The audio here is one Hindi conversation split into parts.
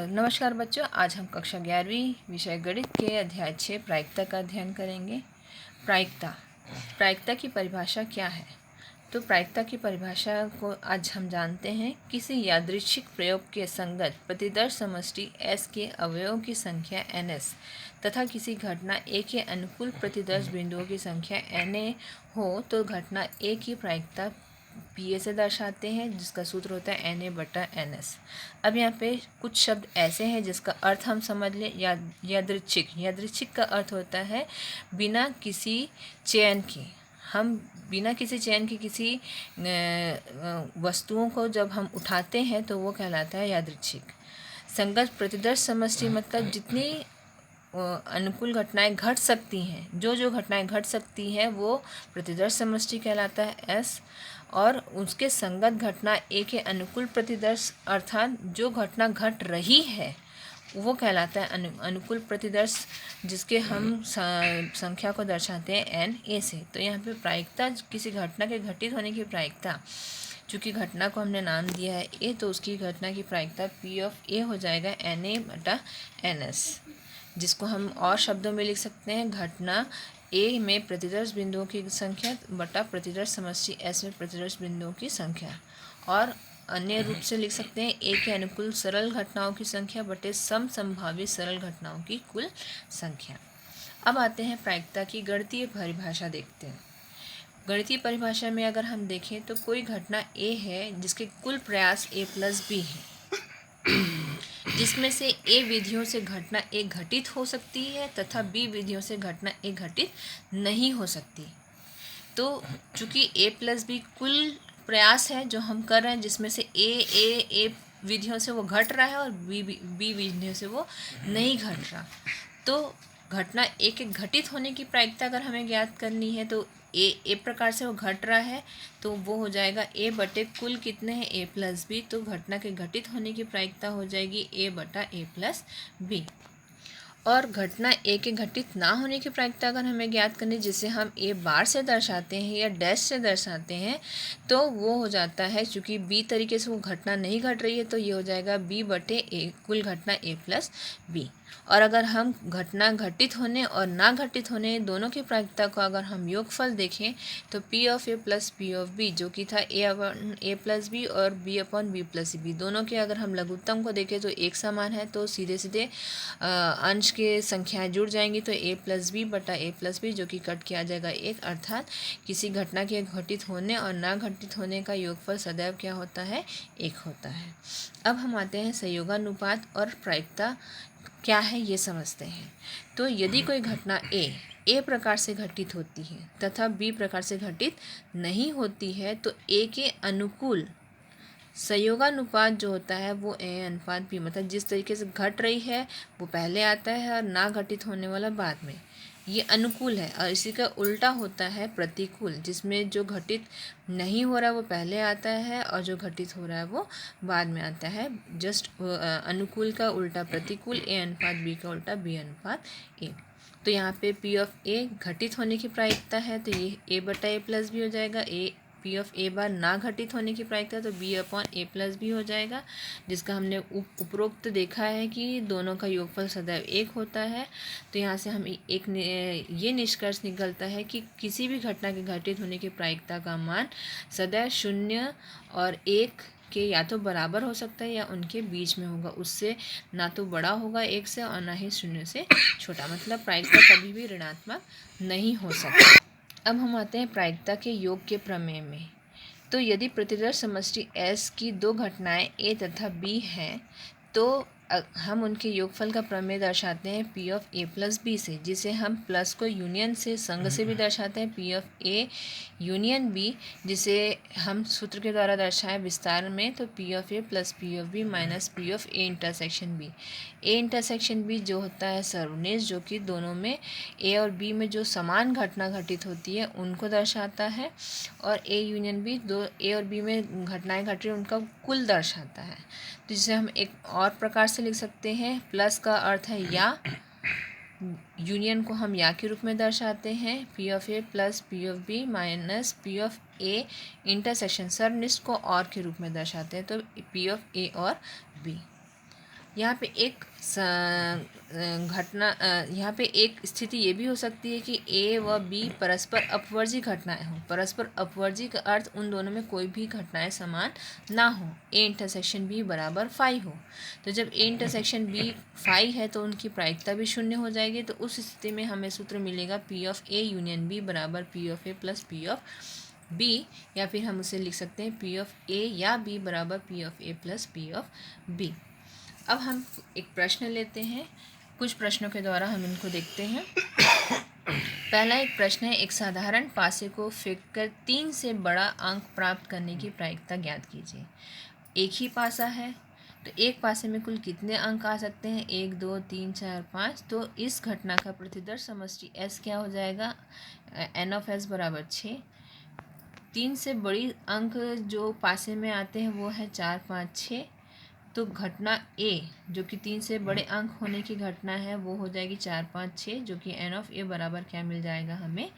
नमस्कार बच्चों, आज हम कक्षा 11वीं विषय गणित के अध्याय 6 प्रायिकता का अध्ययन करेंगे। प्रायिकता की परिभाषा क्या है? तो प्रायिकता की परिभाषा को आज हम जानते हैं। किसी यादृच्छिक प्रयोग के संगत प्रतिदर्श समष्टि S के अवयवों की संख्या NS तथा किसी घटना A के अनुकूल प्रतिदर्श बिंदुओं की संख्या NA हो तो घटना A की प्रायिकता PA से दर्शाते हैं, जिसका सूत्र होता है NA/NS। अब यहाँ पे कुछ शब्द ऐसे हैं जिसका अर्थ हम समझ लें। यादृच्छिक का अर्थ होता है बिना किसी चयन के। हम बिना किसी चयन के किसी वस्तुओं को जब हम उठाते हैं तो वो कहलाता है यादृच्छिक। संगत प्रतिदर्श समष्टि मतलब जितनी अनुकूल घटनाएं घट सकती हैं, जो घटनाएं घट सकती हैं वो प्रतिदर्श समष्टि कहलाता है S। और उसके संगत घटना A के अनुकूल प्रतिदर्श अर्थात जो घटना घट रही है वो कहलाता है अनुकूल प्रतिदर्श, जिसके हम संख्या को दर्शाते हैं NA से। तो यहाँ पे प्रायिकता किसी घटना के घटित होने की प्रायिकता, चूँकि घटना को हमने नाम दिया है A, तो उसकी घटना की प्रायिकता P हो जाएगा NA/NS, जिसको हम और शब्दों में लिख सकते हैं घटना A में प्रतिदर्श बिंदुओं की संख्या बटा प्रतिदर्श समष्टि S में प्रतिदर्श बिंदुओं की संख्या। और अन्य रूप से लिख सकते हैं A के अनुकूल सरल घटनाओं की संख्या बटे सम संभावित सरल घटनाओं की कुल संख्या। अब आते हैं प्रायिकता की गणितीय परिभाषा देखते हैं। गणितीय परिभाषा में अगर हम देखें तो कोई घटना A है जिसके कुल प्रयास A+B है, जिसमें से A विधियों से घटना A घटित हो सकती है तथा B विधियों से घटना A घटित नहीं हो सकती। तो चूँकि A+B कुल प्रयास है जो हम कर रहे हैं, जिसमें से A विधियों से वो घट रहा है और B विधियों से वो नहीं घट रहा, तो घटना A के घटित होने की प्रायिकता अगर हमें ज्ञात करनी है तो A प्रकार से वो घट रहा है तो वो हो जाएगा A बटे कुल कितने हैं A+B, तो घटना के घटित होने की प्रायिकता हो जाएगी A/A+B। और घटना A के घटित ना होने की प्रायिकता अगर हमें ज्ञात करनी, जिसे हम A बार से दर्शाते हैं या डैश से दर्शाते हैं, तो वो हो जाता है, चूँकि B तरीके से वो घटना नहीं घट रही है तो ये हो जाएगा B/A कुल घटना A+B। और अगर हम घटना घटित होने और ना घटित होने दोनों की प्रायिकता को अगर हम योगफल देखें तो P+A P/B जो कि था A/A+B और B/B+B, दोनों के अगर हम लघुत्तम को देखें तो एक समान है, तो सीधे सीधे अंश के संख्याएं जुड़ जाएंगी तो A+B/A+B जो कि कट किया जाएगा एक, अर्थात किसी घटना के घटित होने और ना घटित होने का योगफल सदैव क्या होता है, एक होता है। अब हम आते हैं संयोगानुपात और प्रायिकता क्या है ये समझते हैं। तो यदि कोई घटना A प्रकार से घटित होती है तथा B प्रकार से घटित नहीं होती है तो A के अनुकूल संयोगानुपात जो होता है वो A/B, मतलब जिस तरीके से घट रही है वो पहले आता है और ना घटित होने वाला बाद में, ये अनुकूल है। और इसी का उल्टा होता है प्रतिकूल, जिसमें जो घटित नहीं हो रहा है वो पहले आता है और जो घटित हो रहा है वो बाद में आता है। जस्ट अनुकूल का उल्टा प्रतिकूल, A/B का उल्टा B/A। तो यहाँ पे P घटित होने की प्रायिकता है तो ये A/A+B हो जाएगा। P बार ना घटित होने की प्रायिकता तो B/A+B हो जाएगा, जिसका हमने उपरोक्त देखा है कि दोनों का योगफल सदैव एक होता है। तो यहाँ से हम ये निष्कर्ष निकलता है कि किसी भी घटना के घटित होने की प्रायिकता का मान सदैव 0 और 1 के या तो बराबर हो सकता है या उनके बीच में होगा, उससे ना तो बड़ा होगा 1 से और ना ही 0 से छोटा, मतलब प्रायिकता कभी भी ऋणात्मक नहीं हो सकती। अब हम आते हैं प्रायिकता के योग के प्रमेय में। तो यदि प्रतिदर्श समष्टि S की दो घटनाएं A तथा B हैं तो हम उनके योगफल का प्रमेय दर्शाते हैं P+A से, जिसे हम प्लस को यूनियन से संग से भी दर्शाते हैं P यूनियन B, जिसे हम सूत्र के द्वारा दर्शाएं विस्तार में तो P + P minus P intersection B। A intersection B जो होता है सर्वनिज, जो कि दोनों में A और B में जो समान घटना घटित होती है उनको दर्शाता है, और A यूनियन B दो A और B में घटनाएं घट रही हैं उनका कुल दर्शाता है। तो जिसे हम एक और प्रकार से लिख सकते हैं, प्लस का अर्थ है या, यूनियन को हम या के रूप में दर्शाते हैं, P of A plus P of B minus P of A intersection सरनिष्ठ को और के रूप में दर्शाते हैं, तो पी ऑफ ए और बी। यहाँ पे एक घटना यहाँ पे एक स्थिति ये भी हो सकती है कि ए व बी परस्पर अपवर्जी घटनाएं हों। परस्पर अपवर्जी का अर्थ उन दोनों में कोई भी घटनाएं समान ना हो। ए इंटरसेक्शन बी बराबर फाई हो, तो जब ए इंटरसेक्शन बी फाई है तो उनकी प्रायिकता भी शून्य हो जाएगी। तो उस स्थिति में हमें सूत्र मिलेगा P of A union B बराबर P of A plus P of B, या फिर हम उसे लिख सकते हैं पी ऑफ ए या बी बराबर P of A plus P of B. अब हम एक प्रश्न लेते हैं, कुछ प्रश्नों के द्वारा हम इनको देखते हैं। पहला एक प्रश्न है, एक साधारण पासे को फेंककर 3 से बड़ा अंक प्राप्त करने की प्रायिकता ज्ञात कीजिए। एक ही पासा है तो एक पासे में कुल कितने अंक आ सकते हैं? 1 2 3 4 5। तो इस घटना का प्रतिदर्श समष्टि S क्या हो जाएगा? n ऑफ S बराबर 6। 3 से बड़ी अंक जो पासे में आते हैं वो है 4 5 6। तो घटना A जो कि 3 से बड़े अंक होने की घटना है वो हो जाएगी 4 5 6, जो कि n ऑफ A बराबर क्या मिल जाएगा हमें?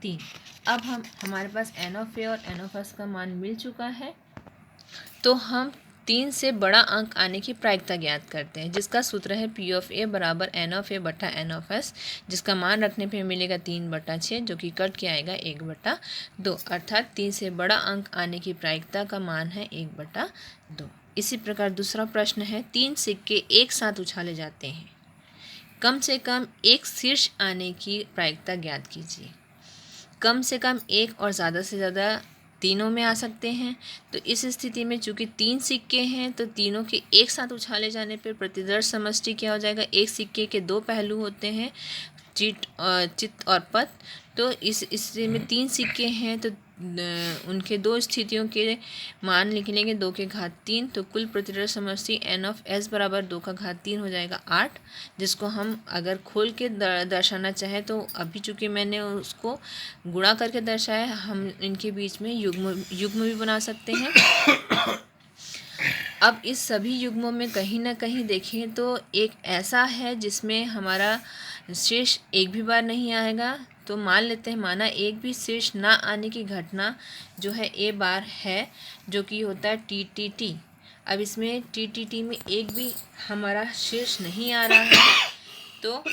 3। अब हमारे पास n ऑफ A और n ऑफ S का मान मिल चुका है, तो हम 3 से बड़ा अंक आने की प्रायिकता ज्ञात करते हैं, जिसका सूत्र है पी ऑफ ए बराबर n ऑफ ए बटा n ऑफ एस, जिसका मान रखने पे मिलेगा 3/6, जो कि कट के आएगा 1/2, अर्थात 3 से बड़ा अंक आने की प्रायिकता का मान है 1/2। इसी प्रकार दूसरा प्रश्न है, 3 सिक्के एक साथ उछाले जाते हैं, कम से कम एक शीर्ष आने की प्रायिकता ज्ञात कीजिए। कम से कम एक और ज़्यादा से ज़्यादा तीनों में आ सकते हैं। तो इस स्थिति में चूंकि 3 सिक्के हैं तो तीनों के एक साथ उछाले जाने पर प्रतिदर्श समष्टि क्या हो जाएगा? एक सिक्के के 2 पहलू होते हैं, चित्त और पद। तो इस स्थिति में 3 सिक्के हैं तो उनके 2 स्थितियों के मान लिख लेंगे 2 के घात 3। तो कुल प्रतिदर्श समष्टि n ऑफ s बराबर 2 का घात 3 हो जाएगा 8, जिसको हम अगर खोल के दर्शाना चाहें तो अभी चूँकि मैंने उसको गुणा करके दर्शाया है, हम इनके बीच में युग्म भी बना सकते हैं। अब इस सभी युग्मों में कहीं ना कहीं देखें तो एक ऐसा है जिसमें हमारा शेष एक भी बार नहीं आएगा। तो मान लेते हैं, माना एक भी शेष ना आने की घटना जो है ए बार है, जो कि होता है TTT। अब इसमें TTT में एक भी हमारा शेष नहीं आ रहा है, तो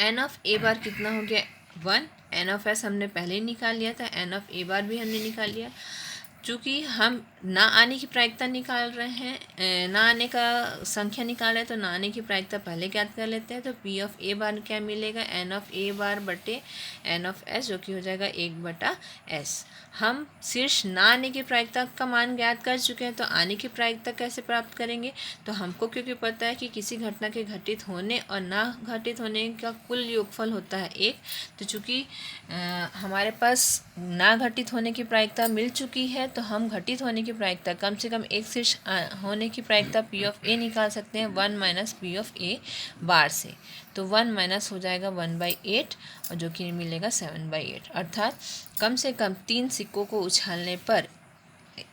n ऑफ ए बार कितना हो गया? 1। n ऑफ s हमने पहले ही निकाल लिया था, n ऑफ ए बार भी हमने निकाल लिया। चूँकि हम ना आने की प्रायिकता निकाल रहे हैं, ना आने का संख्या निकाल रहे हैं, तो ना आने की प्रायिकता पहले ज्ञात कर लेते हैं। तो पी ऑफ ए बार क्या मिलेगा? n ऑफ ए बार बटे n ऑफ s, जो कि हो जाएगा 1/s। हम शीर्ष ना आने की प्रायिकता का मान ज्ञात कर चुके हैं, तो आने की प्रायिकता कैसे प्राप्त करेंगे? तो हमको क्योंकि पता है कि किसी घटना के घटित होने और ना घटित होने का कुल योगफल होता है 1, तो चूँकि हमारे पास ना घटित होने की प्रायिकता मिल चुकी है, तो हम घटित होने की प्रायिकता कम से कम एक शीर्ष होने की प्रायिकता पी ऑफ ए निकाल सकते हैं 1 माइनस पी ऑफ ए बार से। तो 1 माइनस हो जाएगा 1/8, और जो कि मिलेगा 7/8, अर्थात कम से कम 3 सिक्कों को उछालने पर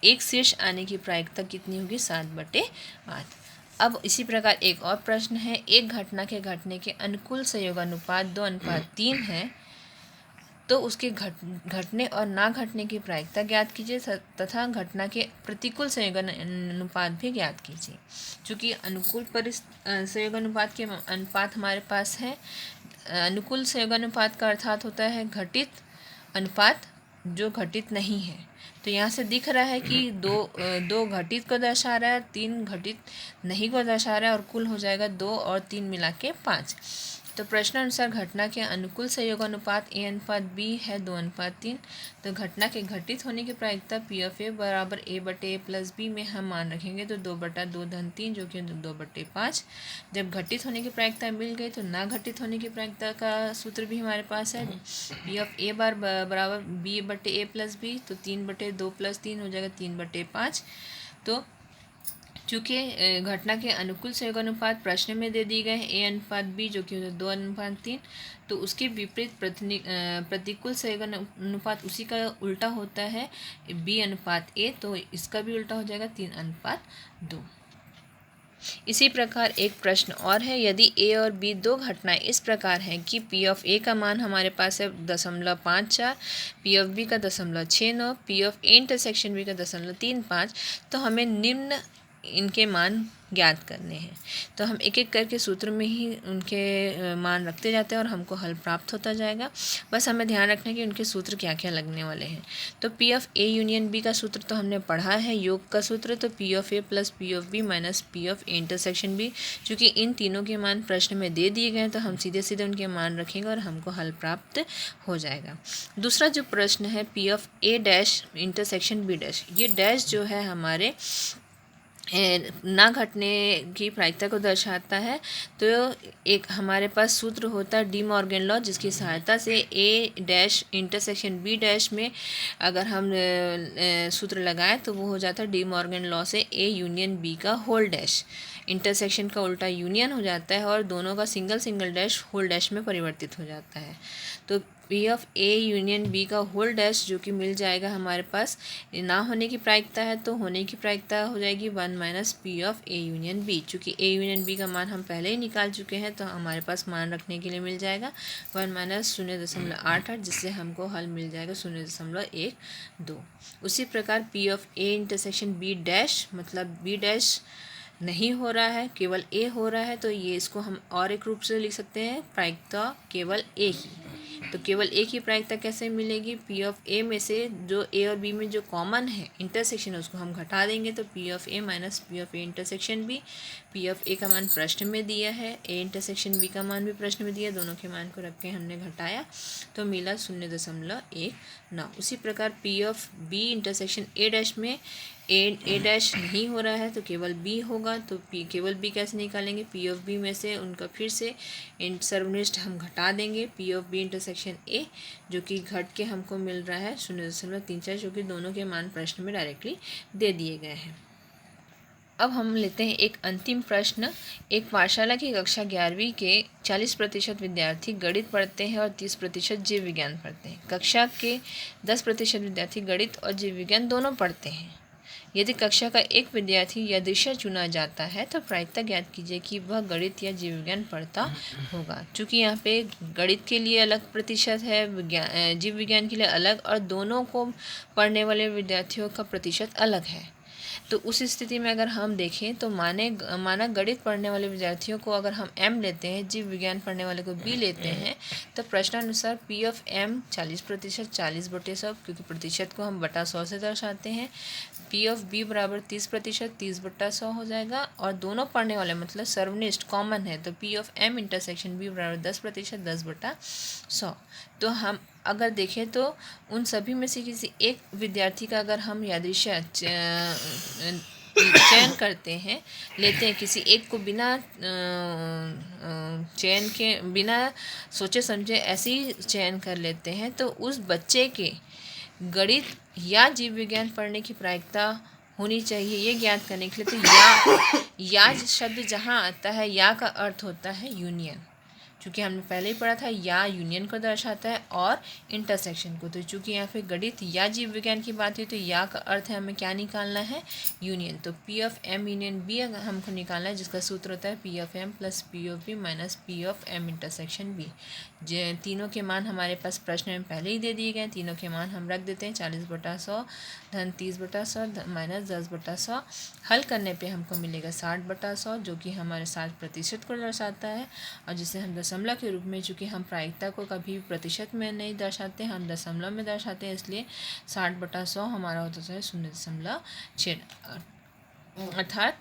एक शीर्ष आने की प्रायिकता कितनी होगी? 7/8। अब इसी प्रकार एक और प्रश्न है, एक घटना के घटने के अनुकूल संयोगानुपात 2:3 है, तो उसके घटने और ना घटने की प्रायिकता ज्ञात कीजिए तथा घटना के प्रतिकूल संयोगानुपात भी ज्ञात कीजिए। चूँकि अनुकूल संयोगानुपात के अनुपात हमारे पास है, अनुकूल संयोगानुपात का अर्थात होता है घटित अनुपात जो घटित नहीं है। तो यहाँ से दिख रहा है कि दो घटित को दर्शा रहा है, 3 घटित नहीं को दर्शा रहा है, और कुल हो जाएगा 2 और 3 मिला के 5। तो प्रश्नानुसार घटना के अनुकूल संयोगानुपात A/B है 2:3। तो घटना के घटित होने की प्रायिकता पी ऑफ ए बराबर A/A प्लस बी में हम मान रखेंगे तो 2/2-3, जो कि 2/5। जब घटित होने की प्रायिकता मिल गई तो ना घटित होने की प्रायिकता का सूत्र भी हमारे पास है, पी ऑफ ए बार बराबर B/A प्लस बी। तो 3/2 + 3 हो जाएगा 3/5। तो चूँकि घटना के अनुकूल संयोगानुपात प्रश्न में दे दिए गए हैं A/B, जो कि 2:3, तो उसके विपरीत प्रतिकूल संयोगानुपात उसी का उल्टा होता है B/A, तो इसका भी उल्टा हो जाएगा 3:2। इसी प्रकार एक प्रश्न और है, यदि ए और बी दो घटनाएं इस प्रकार हैं कि पी ऑफ ए का मान हमारे पास है 0.54, पी ऑफ बी का 0.69, P of A intersection B का 0.35, तो हमें निम्न इनके मान ज्ञात करने हैं। तो हम एक एक करके सूत्र में ही उनके मान रखते जाते हैं और हमको हल प्राप्त होता जाएगा। बस हमें ध्यान रखना है कि उनके सूत्र क्या क्या लगने वाले हैं। तो P of A union B का सूत्र तो हमने पढ़ा है, योग का सूत्र, तो P of A plus P of B minus P of A intersection B. चूँकि इन तीनों के मान प्रश्न में दे दिए गए हैं तो हम सीधे सीधे उनके मान रखेंगे और हमको हल प्राप्त हो जाएगा। दूसरा जो प्रश्न है, P of A dash intersection B dash, ये डैश जो है हमारे ना घटने की प्रायिकता को दर्शाता है। तो एक हमारे पास सूत्र होता है डी मॉर्गन लॉ, जिसकी सहायता से ए डैश इंटरसेक्शन बी डैश में अगर हम सूत्र लगाएं तो वो हो जाता है डी मॉर्गन लॉ से ए यूनियन बी का होल डैश। इंटरसेक्शन का उल्टा यूनियन हो जाता है और दोनों का single single dash whole dash में परिवर्तित हो जाता है। तो P of A union B का होल डैश जो कि मिल जाएगा हमारे पास, ना होने की प्रायिकता है तो होने की प्रायिकता हो जाएगी 1 minus P of A union B. चूँकि ए यूनियन बी का मान हम पहले ही निकाल चुके हैं तो हमारे पास मान रखने के लिए मिल जाएगा 1 माइनस 0.88, जिससे हमको हल मिल जाएगा 0.12। उसी प्रकार P of A intersection B dash, मतलब बी डैश नहीं हो रहा है, केवल ए हो रहा है, तो ये इसको हम और एक रूप से लिख सकते हैं, प्रायिकता केवल ए की। तो केवल ए की प्रायिकता कैसे मिलेगी, पी ऑफ ए में से जो ए और बी में जो कॉमन है इंटरसेक्शन है उसको हम घटा देंगे, तो P of A minus P of A intersection B. P of A का मान प्रश्न में दिया है, ए इंटरसेक्शन बी का मान भी प्रश्न में दिया, दोनों के मान को रख के हमने घटाया तो मिला 0.19। उसी प्रकार P of B intersection A dash में ए डैश नहीं हो रहा है तो केवल बी होगा, तो केवल बी कैसे निकालेंगे, पी ऑफ बी में से उनका फिर से सर्वनिष्ठ हम घटा देंगे, P of B intersection A जो कि घट के हमको मिल रहा है 0.34, जो कि दोनों के मान प्रश्न में डायरेक्टली दे दिए गए हैं। अब हम लेते हैं एक अंतिम प्रश्न। एक पाठशाला की कक्षा 11वीं के 40% विद्यार्थी गणित पढ़ते हैं और 30% जीव विज्ञान पढ़ते हैं। कक्षा के 10% विद्यार्थी गणित और जीव विज्ञान दोनों पढ़ते हैं। यदि कक्षा का एक विद्यार्थी या विषय चुना जाता है तो प्रायिकता ज्ञात कीजिए कि वह गणित या जीव विज्ञान पढ़ता होगा। चूँकि यहाँ पे गणित के लिए अलग प्रतिशत है, जीव विज्ञान के लिए अलग, और दोनों को पढ़ने वाले विद्यार्थियों का प्रतिशत अलग है। तो उस स्थिति में अगर हम देखें तो माना गणित पढ़ने वाले विद्यार्थियों को अगर हम m लेते हैं, जीव विज्ञान पढ़ने वाले को b लेते हैं, तो प्रश्नानुसार p ऑफ m 40%, 40/100, क्योंकि प्रतिशत को हम बटा 100 से दर्शाते हैं। p ऑफ b बराबर 30%, 30/100 हो जाएगा, और दोनों पढ़ने वाले मतलब सर्वनिष्ठ कॉमन है, तो p of m intersection b बराबर 10%, 10/100। तो हम अगर देखें तो उन सभी में से किसी एक विद्यार्थी का अगर हम यादृच्छिक चयन करते हैं, लेते हैं, किसी एक को बिना चयन के, बिना सोचे समझे ऐसे ही चयन कर लेते हैं, तो उस बच्चे के गणित या जीव विज्ञान पढ़ने की प्रायिकता होनी चाहिए ये ज्ञात करने के लिए। तो या शब्द जहाँ आता है, या का अर्थ होता है यूनियन, चूँकि हमने पहले ही पढ़ा था, या यूनियन को दर्शाता है और इंटरसेक्शन को। तो चूँकि यहाँ पे गणित या जीव विज्ञान की बात हुई तो या का अर्थ है हमें क्या निकालना है, यूनियन। तो P of M union B हमको निकालना है, जिसका सूत्र होता है P of M plus P of B minus P of M intersection B. तीनों के मान हमारे पास प्रश्न में पहले ही दे दिए गए, तीनों के मान हम रख देते हैं 40/100 धन 30/100 माइनस 10/100। हल करने पे हमको मिलेगा 60/100, जो कि हमारे 60% को दर्शाता है, और जिसे हम दशमलव के रूप में, चूँकि हम प्रायिकता को कभी प्रतिशत में नहीं दर्शाते, हम दशमलव में दर्शाते हैं, इसलिए 60/100 हमारा होता है 0.6। अर्थात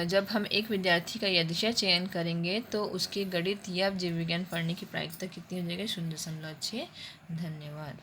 जब हम एक विद्यार्थी का यादृच्छिक चयन करेंगे तो उसके गणित या जीव विज्ञान पढ़ने की प्रायिकता कितनी हो जाएगी, 0.6। धन्यवाद।